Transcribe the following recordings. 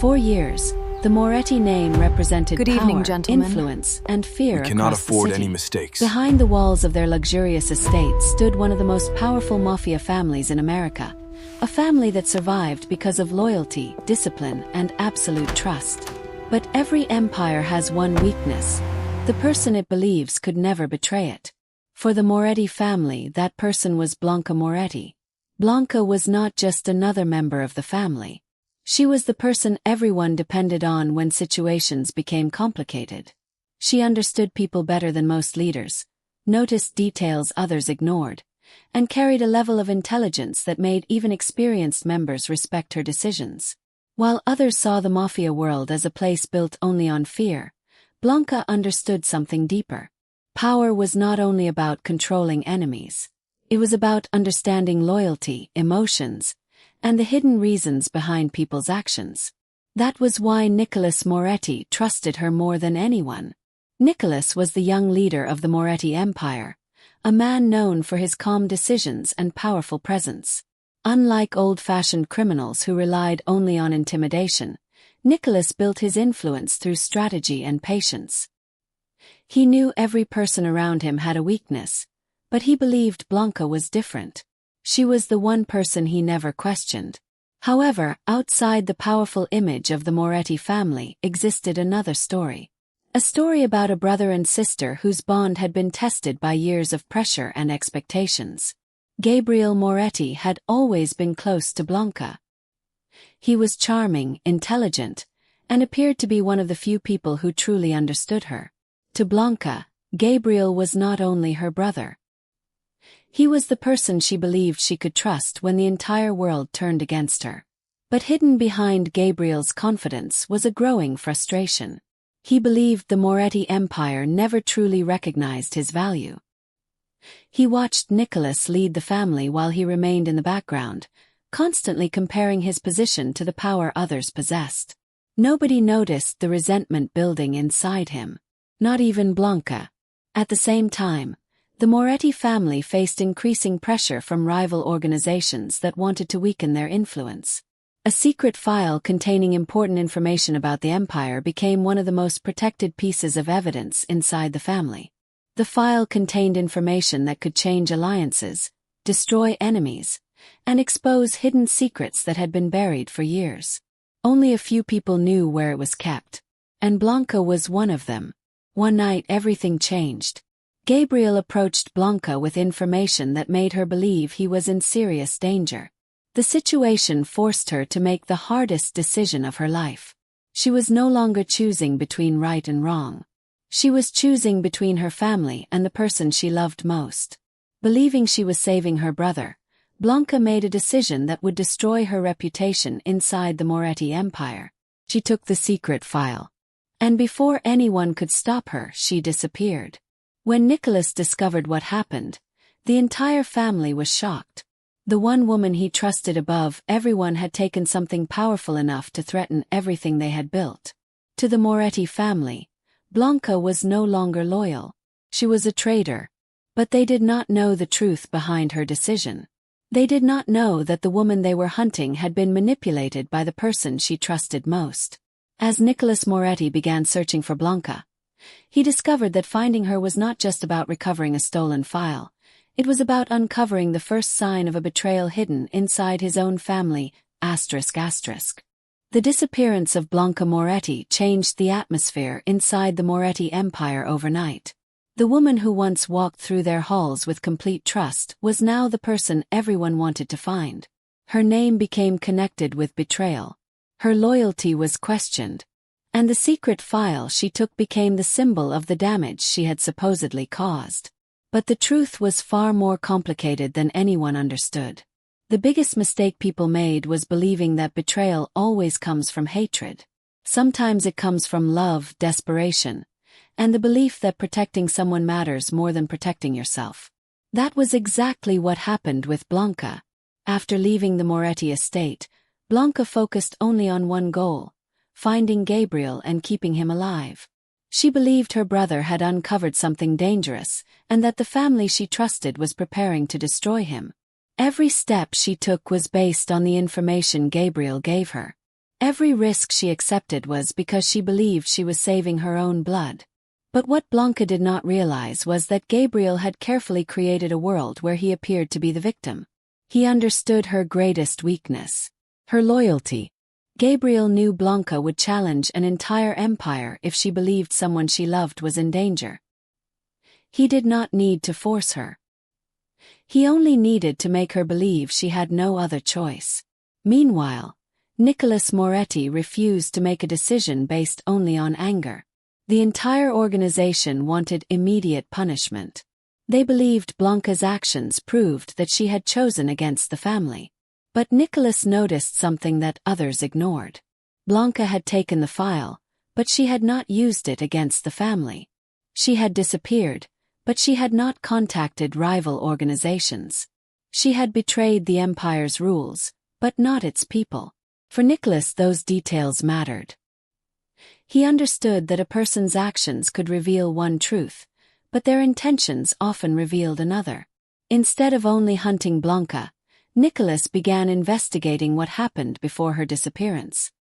For years, the Moretti name represented Good evening, power, gentlemen. influence, and fear We cannot across the afford city. any mistakes. Behind the walls of their luxurious estate stood one of the most powerful mafia families in America, a family that survived because of loyalty, discipline, and absolute trust. But every empire has one weakness: the person it believes could never betray it. For the Moretti family, that person was Blanca Moretti. Blanca was not just another member of the family. She was the person everyone depended on when situations became complicated. She understood people better than most leaders, noticed details others ignored, and carried a level of intelligence that made even experienced members respect her decisions. While others saw the mafia world as a place built only on fear, Blanca understood something deeper. Power was not only about controlling enemies. It was about understanding loyalty, emotions, and the hidden reasons behind people's actions. That was why Nicolas Moretti trusted her more than anyone. Nicolas was the young leader of the Moretti Empire, a man known for his calm decisions and powerful presence. Unlike old-fashioned criminals who relied only on intimidation, Nicolas built his influence through strategy and patience. He knew every person around him had a weakness, but he believed Blanca was different. She was the one person he never questioned. However, outside the powerful image of the Moretti family existed another story. A story about a brother and sister whose bond had been tested by years of pressure and expectations. Gabriel Moretti had always been close to Blanca. He was charming, intelligent, and appeared to be one of the few people who truly understood her. To Blanca, Gabriel was not only her brother. He was the person she believed she could trust when the entire world turned against her. But hidden behind Gabriel's confidence was a growing frustration. He believed the Moretti Empire never truly recognized his value. He watched Nicolas lead the family while he remained in the background, constantly comparing his position to the power others possessed. Nobody noticed the resentment building inside him. Not even Blanca. At the same time, the Moretti family faced increasing pressure from rival organizations that wanted to weaken their influence. A secret file containing important information about the empire became one of the most protected pieces of evidence inside the family. The file contained information that could change alliances, destroy enemies, and expose hidden secrets that had been buried for years. Only a few people knew where it was kept, and Blanca was one of them. One night everything changed. Gabriel approached Blanca with information that made her believe he was in serious danger. The situation forced her to make the hardest decision of her life. She was no longer choosing between right and wrong. She was choosing between her family and the person she loved most. Believing she was saving her brother, Blanca made a decision that would destroy her reputation inside the Moretti Empire. She took the secret file. And before anyone could stop her, she disappeared. When Nicolas discovered what happened, the entire family was shocked. The one woman he trusted above everyone had taken something powerful enough to threaten everything they had built. To the Moretti family, Blanca was no longer loyal. She was a traitor. But they did not know the truth behind her decision. They did not know that the woman they were hunting had been manipulated by the person she trusted most. As Nicolas Moretti began searching for Blanca, he discovered that finding her was not just about recovering a stolen file. It was about uncovering the first sign of a betrayal hidden inside his own family. The disappearance of Blanca Moretti changed the atmosphere inside the Moretti Empire overnight. The woman who once walked through their halls with complete trust was now the person everyone wanted to find. Her name became connected with betrayal. Her loyalty was questioned. And the secret file she took became the symbol of the damage she had supposedly caused. But the truth was far more complicated than anyone understood. The biggest mistake people made was believing that betrayal always comes from hatred. Sometimes it comes from love, desperation, and the belief that protecting someone matters more than protecting yourself. That was exactly what happened with Blanca. After leaving the Moretti estate, Blanca focused only on one goal: finding Gabriel and keeping him alive. She believed her brother had uncovered something dangerous, and that the family she trusted was preparing to destroy him. Every step she took was based on the information Gabriel gave her. Every risk she accepted was because she believed she was saving her own blood. But what Blanca did not realize was that Gabriel had carefully created a world where he appeared to be the victim. He understood her greatest weakness: her loyalty. Gabriel knew Blanca would challenge an entire empire if she believed someone she loved was in danger. He did not need to force her. He only needed to make her believe she had no other choice. Meanwhile, Nicolas Moretti refused to make a decision based only on anger. The entire organization wanted immediate punishment. They believed Blanca's actions proved that she had chosen against the family. But Nicolas noticed something that others ignored. Blanca had taken the file, but she had not used it against the family. She had disappeared, but she had not contacted rival organizations. She had betrayed the empire's rules, but not its people. For Nicolas, those details mattered. He understood that a person's actions could reveal one truth, but their intentions often revealed another. Instead of only hunting Blanca, Nicolas began investigating what happened before her disappearance.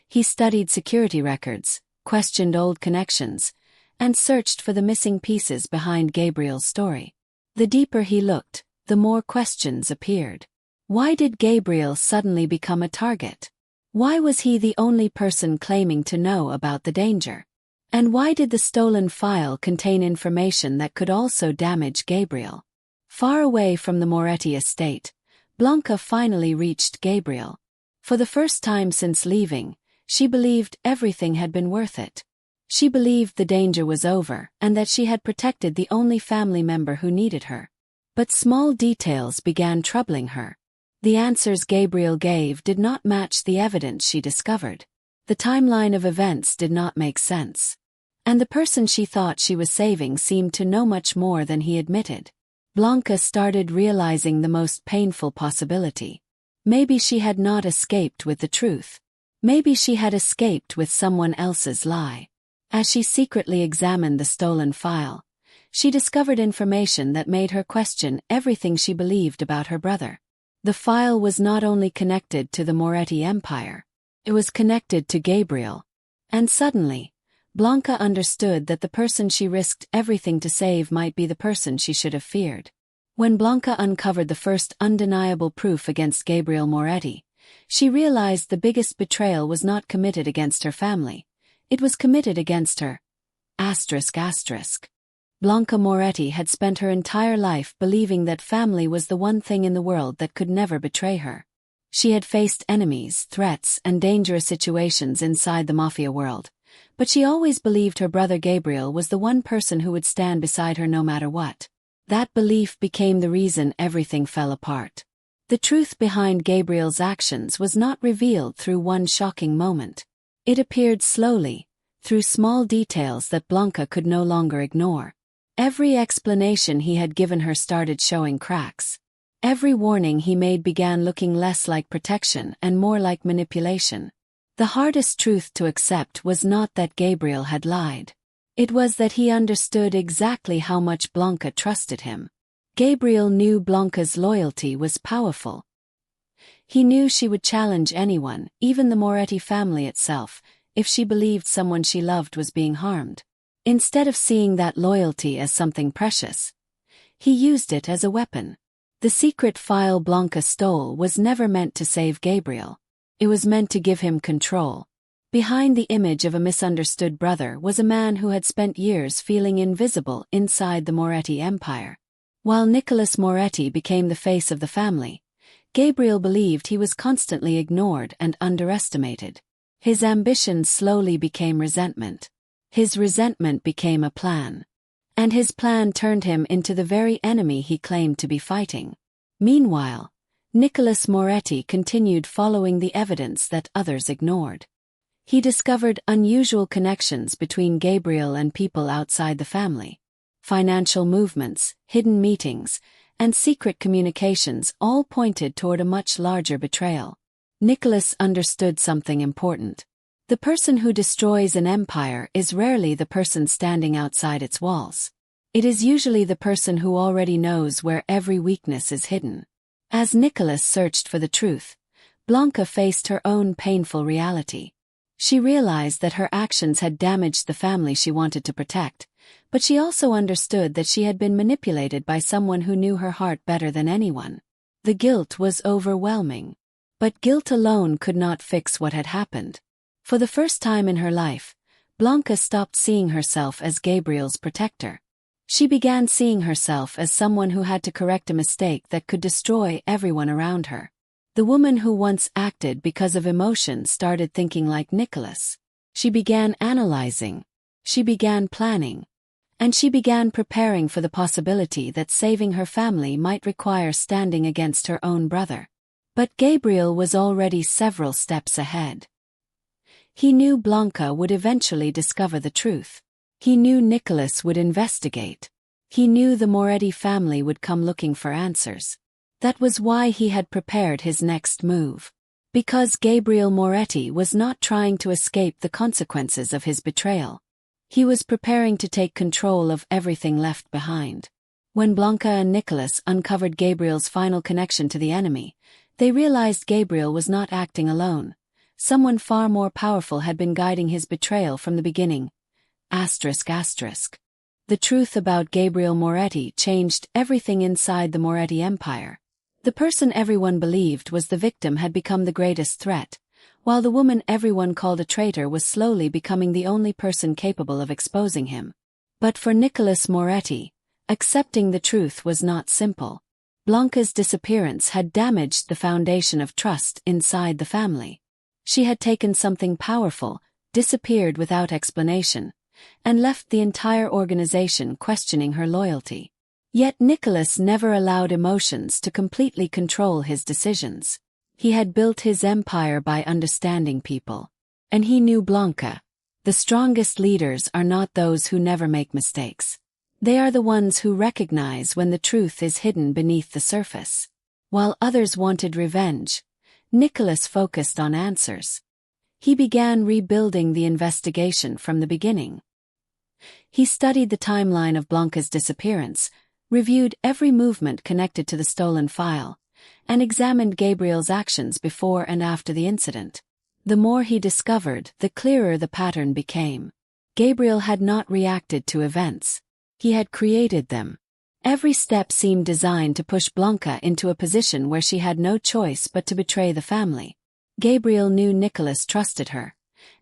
He studied security records, questioned old connections, and searched for the missing pieces behind Gabriel's story. The deeper he looked, the more questions appeared. Why did Gabriel suddenly become a target? Why was he the only person claiming to know about the danger? And why did the stolen file contain information that could also damage Gabriel? Far away from the Moretti estate, Blanca finally reached Gabriel. For the first time since leaving, she believed everything had been worth it. She believed the danger was over and that she had protected the only family member who needed her. But small details began troubling her. The answers Gabriel gave did not match the evidence she discovered. The timeline of events did not make sense. And the person she thought she was saving seemed to know much more than he admitted. Blanca started realizing the most painful possibility. Maybe she had not escaped with the truth. Maybe she had escaped with someone else's lie. As she secretly examined the stolen file, she discovered information that made her question everything she believed about her brother. The file was not only connected to the Moretti empire, it was connected to Gabriel. And suddenly, Blanca understood that the person she risked everything to save might be the person she should have feared. When Blanca uncovered the first undeniable proof against Gabriel Moretti, she realized the biggest betrayal was not committed against her family. It was committed against her. Blanca Moretti had spent her entire life believing that family was the one thing in the world that could never betray her. She had faced enemies, threats, and dangerous situations inside the Mafia world, but she always believed her brother Gabriel was the one person who would stand beside her no matter what. That belief became the reason everything fell apart. The truth behind Gabriel's actions was not revealed through one shocking moment. It appeared slowly, through small details that Blanca could no longer ignore. Every explanation he had given her started showing cracks. Every warning he made began looking less like protection and more like manipulation. The hardest truth to accept was not that Gabriel had lied. It was that he understood exactly how much Blanca trusted him. Gabriel knew Blanca's loyalty was powerful. He knew she would challenge anyone, even the Moretti family itself, if she believed someone she loved was being harmed. Instead of seeing that loyalty as something precious, he used it as a weapon. The secret file Blanca stole was never meant to save Gabriel. It was meant to give him control. Behind the image of a misunderstood brother was a man who had spent years feeling invisible inside the Moretti empire. While Nicolas Moretti became the face of the family, Gabriel believed he was constantly ignored and underestimated. His ambition slowly became resentment. His resentment became a plan. And his plan turned him into the very enemy he claimed to be fighting. Meanwhile, Nicolas Moretti continued following the evidence that others ignored. He discovered unusual connections between Gabriel and people outside the family. Financial movements, hidden meetings, and secret communications all pointed toward a much larger betrayal. Nicolas understood something important. The person who destroys an empire is rarely the person standing outside its walls. It is usually the person who already knows where every weakness is hidden. As Nicolas searched for the truth, Blanca faced her own painful reality. She realized that her actions had damaged the family she wanted to protect, but she also understood that she had been manipulated by someone who knew her heart better than anyone. The guilt was overwhelming. But guilt alone could not fix what had happened. For the first time in her life, Blanca stopped seeing herself as Gabriel's protector. She began seeing herself as someone who had to correct a mistake that could destroy everyone around her. The woman who once acted because of emotion started thinking like Nicolas. She began analyzing. She began planning. And she began preparing for the possibility that saving her family might require standing against her own brother. But Gabriel was already several steps ahead. He knew Blanca would eventually discover the truth. He knew Nicolas would investigate. He knew the Moretti family would come looking for answers. That was why he had prepared his next move. Because Gabriel Moretti was not trying to escape the consequences of his betrayal. He was preparing to take control of everything left behind. When Blanca and Nicolas uncovered Gabriel's final connection to the enemy, they realized Gabriel was not acting alone. Someone far more powerful had been guiding his betrayal from the beginning. The truth about Gabriel Moretti changed everything inside the Moretti empire. The person everyone believed was the victim had become the greatest threat, while the woman everyone called a traitor was slowly becoming the only person capable of exposing him. But for Nicolas Moretti, accepting the truth was not simple. Blanca's disappearance had damaged the foundation of trust inside the family. She had taken something powerful, disappeared without explanation, and left the entire organization questioning her loyalty. Yet Nicolas never allowed emotions to completely control his decisions. He had built his empire by understanding people. And he knew Blanca. The strongest leaders are not those who never make mistakes. They are the ones who recognize when the truth is hidden beneath the surface. While others wanted revenge, Nicolas focused on answers. He began rebuilding the investigation from the beginning. He studied the timeline of Blanca's disappearance, reviewed every movement connected to the stolen file, and examined Gabriel's actions before and after the incident. The more he discovered, the clearer the pattern became. Gabriel had not reacted to events. He had created them. Every step seemed designed to push Blanca into a position where she had no choice but to betray the family. Gabriel knew Nicolas trusted her,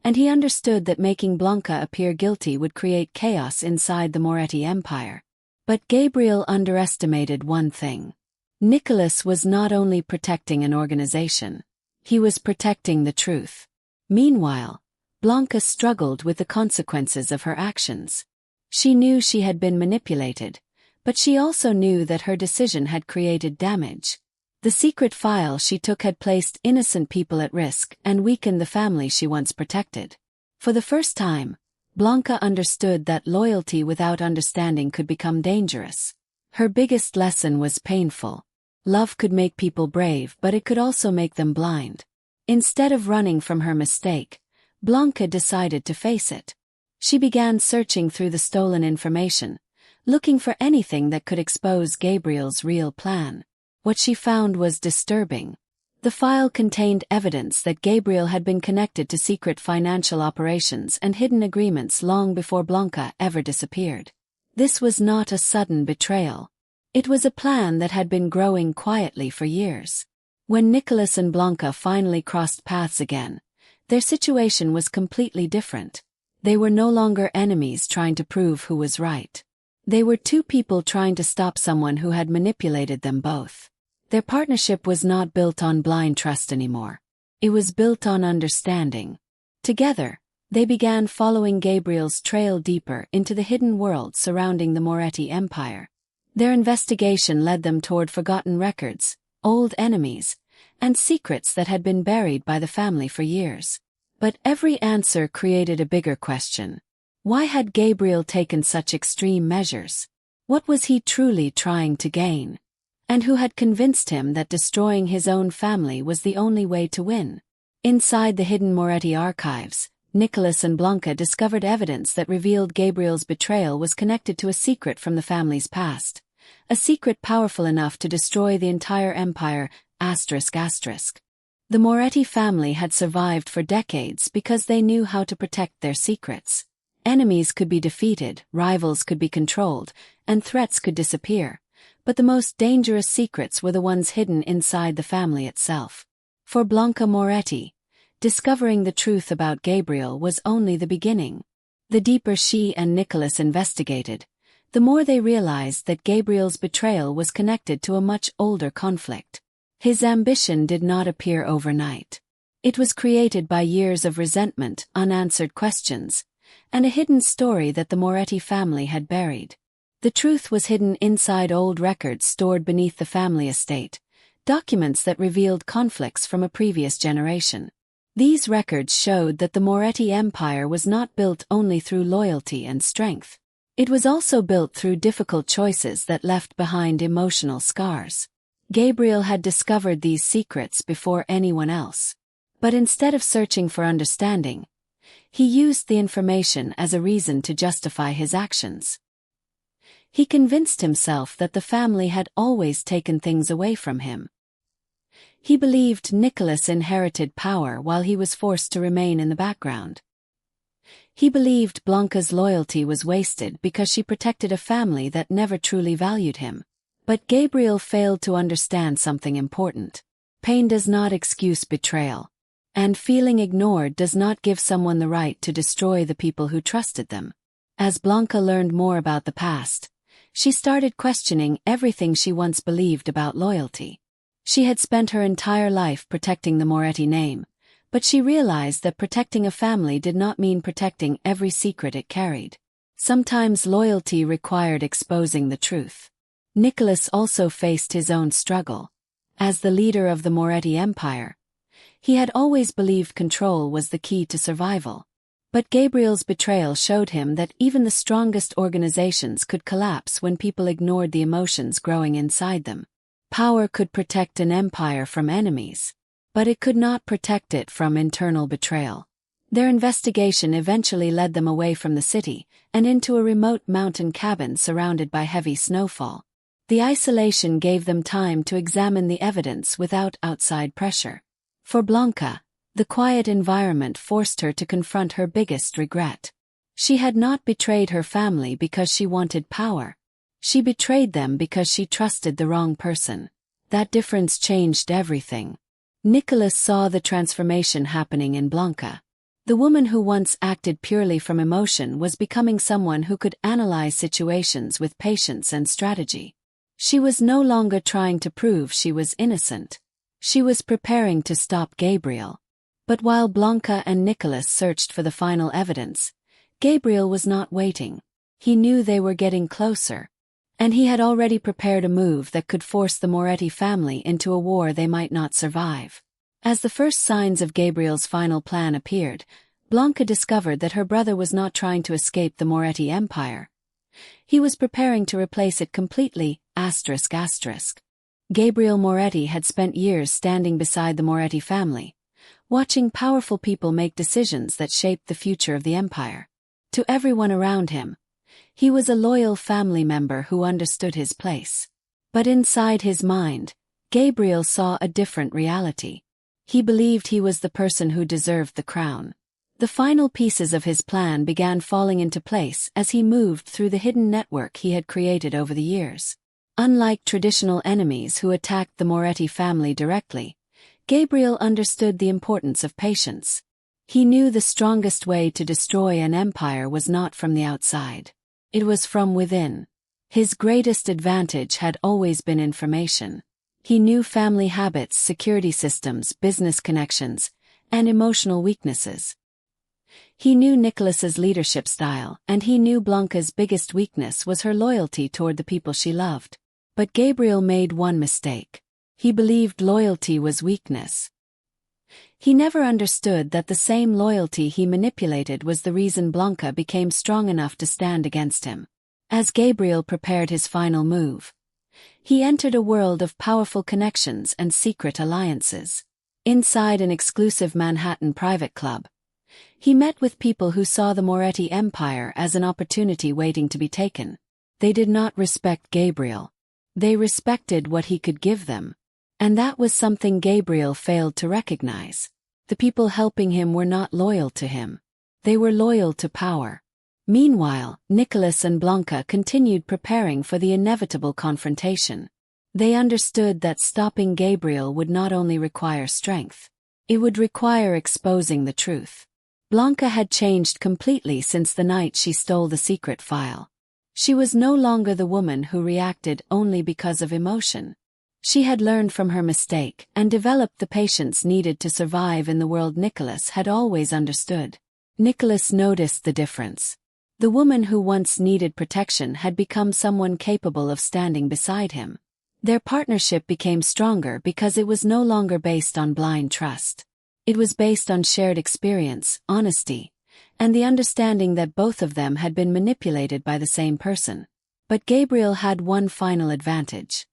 and he understood that making Blanca appear guilty would create chaos inside the Moretti empire. But Gabriel underestimated one thing. Nicolas was not only protecting an organization. He was protecting the truth. Meanwhile, Blanca struggled with the consequences of her actions. She knew she had been manipulated, but she also knew that her decision had created damage. The secret file she took had placed innocent people at risk and weakened the family she once protected. For the first time, Blanca understood that loyalty without understanding could become dangerous. Her biggest lesson was painful. Love could make people brave, but it could also make them blind. Instead of running from her mistake, Blanca decided to face it. She began searching through the stolen information, looking for anything that could expose Gabriel's real plan. What she found was disturbing. The file contained evidence that Gabriel had been connected to secret financial operations and hidden agreements long before Blanca ever disappeared. This was not a sudden betrayal. It was a plan that had been growing quietly for years. When Nicolas and Blanca finally crossed paths again, their situation was completely different. They were no longer enemies trying to prove who was right. They were two people trying to stop someone who had manipulated them both. Their partnership was not built on blind trust anymore. It was built on understanding. Together, they began following Gabriel's trail deeper into the hidden world surrounding the Moretti empire. Their investigation led them toward forgotten records, old enemies, and secrets that had been buried by the family for years. But every answer created a bigger question. Why had Gabriel taken such extreme measures? What was he truly trying to gain? And who had convinced him that destroying his own family was the only way to win? Inside the hidden Moretti archives, Nicolas and Blanca discovered evidence that revealed Gabriel's betrayal was connected to a secret from the family's past. A secret powerful enough to destroy the entire empire, ***. The Moretti family had survived for decades because they knew how to protect their secrets. Enemies could be defeated, rivals could be controlled, and threats could disappear. But the most dangerous secrets were the ones hidden inside the family itself. For Blanca Moretti, discovering the truth about Gabriel was only the beginning. The deeper she and Nicolas investigated, the more they realized that Gabriel's betrayal was connected to a much older conflict. His ambition did not appear overnight. It was created by years of resentment, unanswered questions, and a hidden story that the Moretti family had buried. The truth was hidden inside old records stored beneath the family estate, documents that revealed conflicts from a previous generation. These records showed that the Moretti empire was not built only through loyalty and strength. It was also built through difficult choices that left behind emotional scars. Gabriel had discovered these secrets before anyone else. But instead of searching for understanding, he used the information as a reason to justify his actions. He convinced himself that the family had always taken things away from him. He believed Nicolas inherited power while he was forced to remain in the background. He believed Blanca's loyalty was wasted because she protected a family that never truly valued him. But Gabriel failed to understand something important. Pain does not excuse betrayal. And feeling ignored does not give someone the right to destroy the people who trusted them. As Blanca learned more about the past, she started questioning everything she once believed about loyalty. She had spent her entire life protecting the Moretti name, but she realized that protecting a family did not mean protecting every secret it carried. Sometimes loyalty required exposing the truth. Nicolas also faced his own struggle. As the leader of the Moretti empire, he had always believed control was the key to survival. But Gabriel's betrayal showed him that even the strongest organizations could collapse when people ignored the emotions growing inside them. Power could protect an empire from enemies, but it could not protect it from internal betrayal. Their investigation eventually led them away from the city and into a remote mountain cabin surrounded by heavy snowfall. The isolation gave them time to examine the evidence without outside pressure. For Blanca, the quiet environment forced her to confront her biggest regret. She had not betrayed her family because she wanted power. She betrayed them because she trusted the wrong person. That difference changed everything. Nicolas saw the transformation happening in Blanca. The woman who once acted purely from emotion was becoming someone who could analyze situations with patience and strategy. She was no longer trying to prove she was innocent. She was preparing to stop Gabriel. But while Blanca and Nicolas searched for the final evidence, Gabriel was not waiting. He knew they were getting closer. And he had already prepared a move that could force the Moretti family into a war they might not survive. As the first signs of Gabriel's final plan appeared, Blanca discovered that her brother was not trying to escape the Moretti empire. He was preparing to replace it completely, ***. Gabriel Moretti had spent years standing beside the Moretti family, watching powerful people make decisions that shaped the future of the empire. To everyone around him, he was a loyal family member who understood his place. But inside his mind, Gabriel saw a different reality. He believed he was the person who deserved the crown. The final pieces of his plan began falling into place as he moved through the hidden network he had created over the years. Unlike traditional enemies who attacked the Moretti family directly, Gabriel understood the importance of patience. He knew the strongest way to destroy an empire was not from the outside. It was from within. His greatest advantage had always been information. He knew family habits, security systems, business connections, and emotional weaknesses. He knew Nicolas's leadership style, and he knew Blanca's biggest weakness was her loyalty toward the people she loved. But Gabriel made one mistake. He believed loyalty was weakness. He never understood that the same loyalty he manipulated was the reason Blanca became strong enough to stand against him. As Gabriel prepared his final move, he entered a world of powerful connections and secret alliances. Inside an exclusive Manhattan private club, he met with people who saw the Moretti Empire as an opportunity waiting to be taken. They did not respect Gabriel. They respected what he could give them. And that was something Gabriel failed to recognize. The people helping him were not loyal to him. They were loyal to power. Meanwhile, Nicolas and Blanca continued preparing for the inevitable confrontation. They understood that stopping Gabriel would not only require strength. It would require exposing the truth. Blanca had changed completely since the night she stole the secret file. She was no longer the woman who reacted only because of emotion. She had learned from her mistake and developed the patience needed to survive in the world Nicolas had always understood. Nicolas noticed the difference. The woman who once needed protection had become someone capable of standing beside him. Their partnership became stronger because it was no longer based on blind trust. It was based on shared experience, honesty, and the understanding that both of them had been manipulated by the same person. But Gabriel had one final advantage.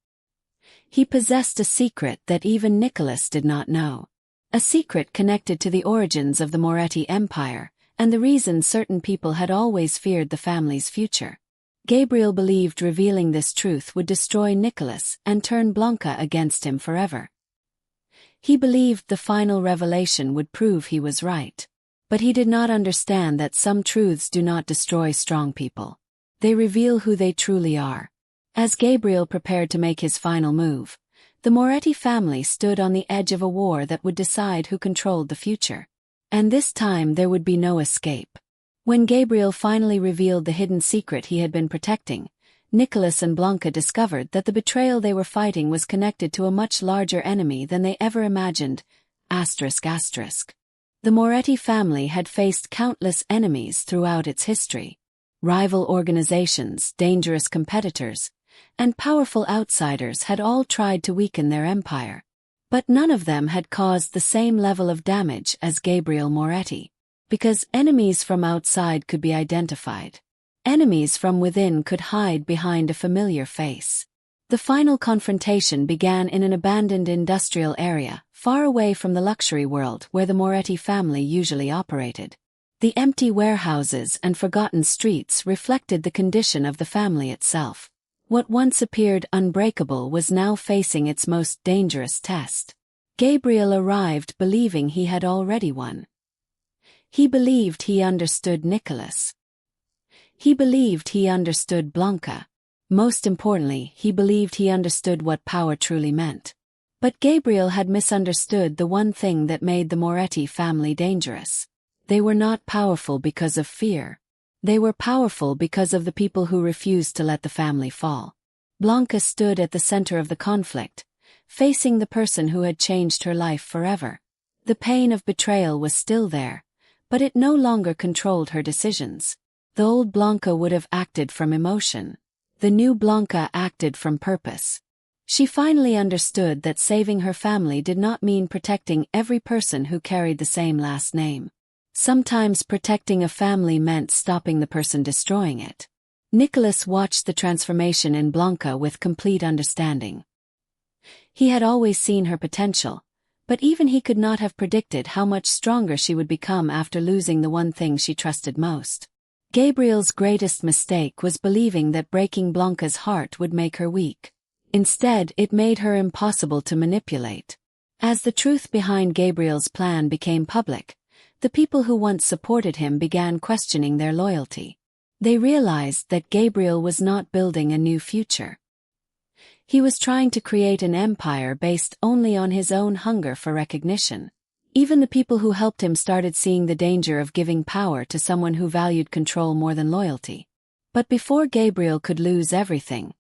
He possessed a secret that even Nicolas did not know. A secret connected to the origins of the Moretti Empire, and the reason certain people had always feared the family's future. Gabriel believed revealing this truth would destroy Nicolas and turn Blanca against him forever. He believed the final revelation would prove he was right. But he did not understand that some truths do not destroy strong people. They reveal who they truly are. As Gabriel prepared to make his final move, the Moretti family stood on the edge of a war that would decide who controlled the future. And this time there would be no escape. When Gabriel finally revealed the hidden secret he had been protecting, Nicolas and Blanca discovered that the betrayal they were fighting was connected to a much larger enemy than they ever imagined. The Moretti family had faced countless enemies throughout its history. Rival organizations, dangerous competitors, and powerful outsiders had all tried to weaken their empire. But none of them had caused the same level of damage as Gabriel Moretti. Because enemies from outside could be identified. Enemies from within could hide behind a familiar face. The final confrontation began in an abandoned industrial area, far away from the luxury world where the Moretti family usually operated. The empty warehouses and forgotten streets reflected the condition of the family itself. What once appeared unbreakable was now facing its most dangerous test. Gabriel arrived believing he had already won. He believed he understood Nicolas. He believed he understood Blanca. Most importantly, he believed he understood what power truly meant. But Gabriel had misunderstood the one thing that made the Moretti family dangerous. They were not powerful because of fear. They were powerful because of the people who refused to let the family fall. Blanca stood at the center of the conflict, facing the person who had changed her life forever. The pain of betrayal was still there, but it no longer controlled her decisions. The old Blanca would have acted from emotion. The new Blanca acted from purpose. She finally understood that saving her family did not mean protecting every person who carried the same last name. Sometimes protecting a family meant stopping the person destroying it. Nicolas watched the transformation in Blanca with complete understanding. He had always seen her potential, but even he could not have predicted how much stronger she would become after losing the one thing she trusted most. Gabriel's greatest mistake was believing that breaking Blanca's heart would make her weak. Instead, it made her impossible to manipulate. As the truth behind Gabriel's plan became public, the people who once supported him began questioning their loyalty. They realized that Gabriel was not building a new future. He was trying to create an empire based only on his own hunger for recognition. Even the people who helped him started seeing the danger of giving power to someone who valued control more than loyalty. But before Gabriel could lose everything,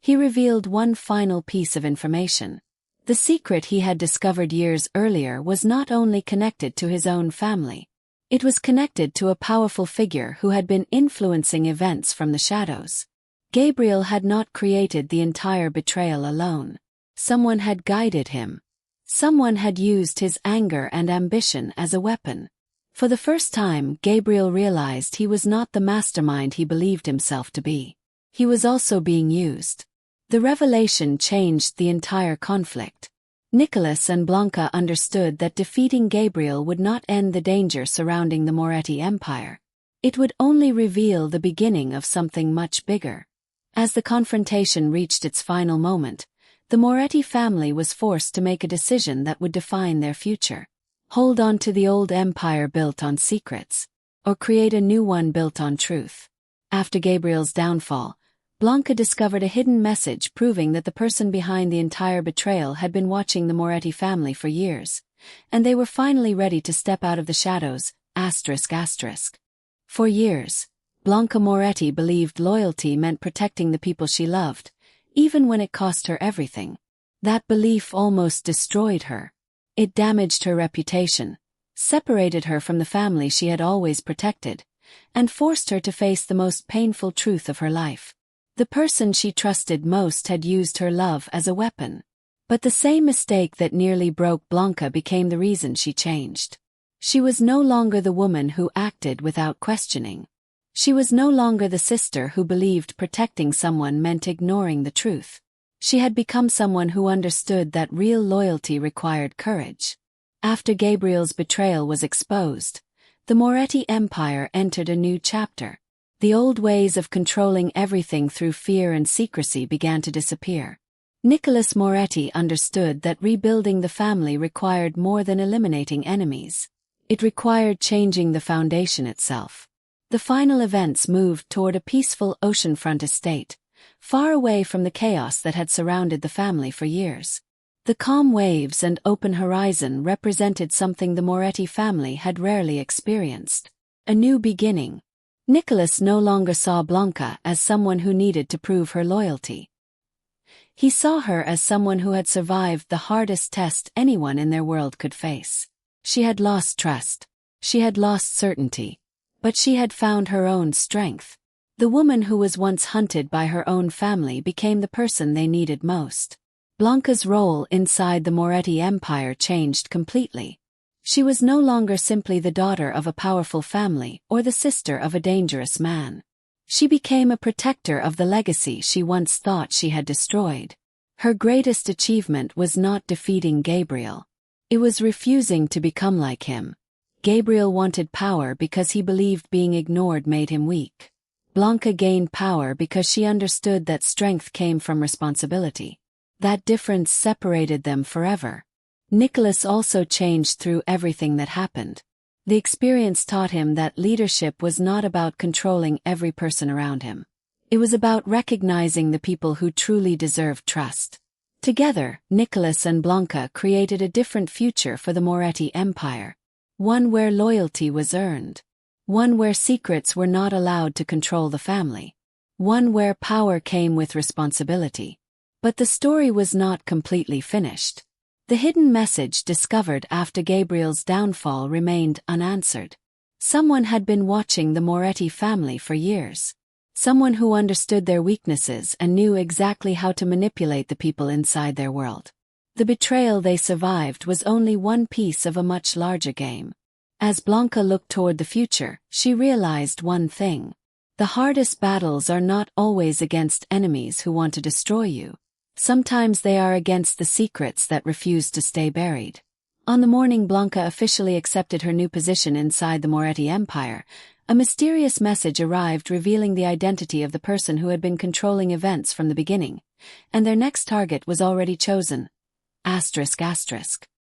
he revealed one final piece of information. The secret he had discovered years earlier was not only connected to his own family. It was connected to a powerful figure who had been influencing events from the shadows. Gabriel had not created the entire betrayal alone. Someone had guided him. Someone had used his anger and ambition as a weapon. For the first time, Gabriel realized he was not the mastermind he believed himself to be. He was also being used. The revelation changed the entire conflict. Nicolas and Blanca understood that defeating Gabriel would not end the danger surrounding the Moretti Empire. It would only reveal the beginning of something much bigger. As the confrontation reached its final moment, the Moretti family was forced to make a decision that would define their future. Hold on to the old empire built on secrets, or create a new one built on truth. After Gabriel's downfall, Blanca discovered a hidden message proving that the person behind the entire betrayal had been watching the Moretti family for years, and they were finally ready to step out of the shadows. For years, Blanca Moretti believed loyalty meant protecting the people she loved, even when it cost her everything. That belief almost destroyed her. It damaged her reputation, separated her from the family she had always protected, and forced her to face the most painful truth of her life. The person she trusted most had used her love as a weapon. But the same mistake that nearly broke Blanca became the reason she changed. She was no longer the woman who acted without questioning. She was no longer the sister who believed protecting someone meant ignoring the truth. She had become someone who understood that real loyalty required courage. After Gabriel's betrayal was exposed, the Moretti empire entered a new chapter. The old ways of controlling everything through fear and secrecy began to disappear. Nicolas Moretti understood that rebuilding the family required more than eliminating enemies. It required changing the foundation itself. The final events moved toward a peaceful oceanfront estate, far away from the chaos that had surrounded the family for years. The calm waves and open horizon represented something the Moretti family had rarely experienced. A new beginning. Nicolas no longer saw Blanca as someone who needed to prove her loyalty. He saw her as someone who had survived the hardest test anyone in their world could face. She had lost trust. She had lost certainty. But she had found her own strength. The woman who was once hunted by her own family became the person they needed most. Blanca's role inside the Moretti empire changed completely. She was no longer simply the daughter of a powerful family or the sister of a dangerous man. She became a protector of the legacy she once thought she had destroyed. Her greatest achievement was not defeating Gabriel. It was refusing to become like him. Gabriel wanted power because he believed being ignored made him weak. Blanca gained power because she understood that strength came from responsibility. That difference separated them forever. Nicolas also changed through everything that happened. The experience taught him that leadership was not about controlling every person around him. It was about recognizing the people who truly deserved trust. Together, Nicolas and Blanca created a different future for the Moretti empire. One where loyalty was earned. One where secrets were not allowed to control the family. One where power came with responsibility. But the story was not completely finished. The hidden message discovered after Gabriel's downfall remained unanswered. Someone had been watching the Moretti family for years. Someone who understood their weaknesses and knew exactly how to manipulate the people inside their world. The betrayal they survived was only one piece of a much larger game. As Blanca looked toward the future, she realized one thing. The hardest battles are not always against enemies who want to destroy you. Sometimes they are against the secrets that refuse to stay buried. On the morning Blanca officially accepted her new position inside the Moretti empire, a mysterious message arrived revealing the identity of the person who had been controlling events from the beginning, and their next target was already chosen. ***.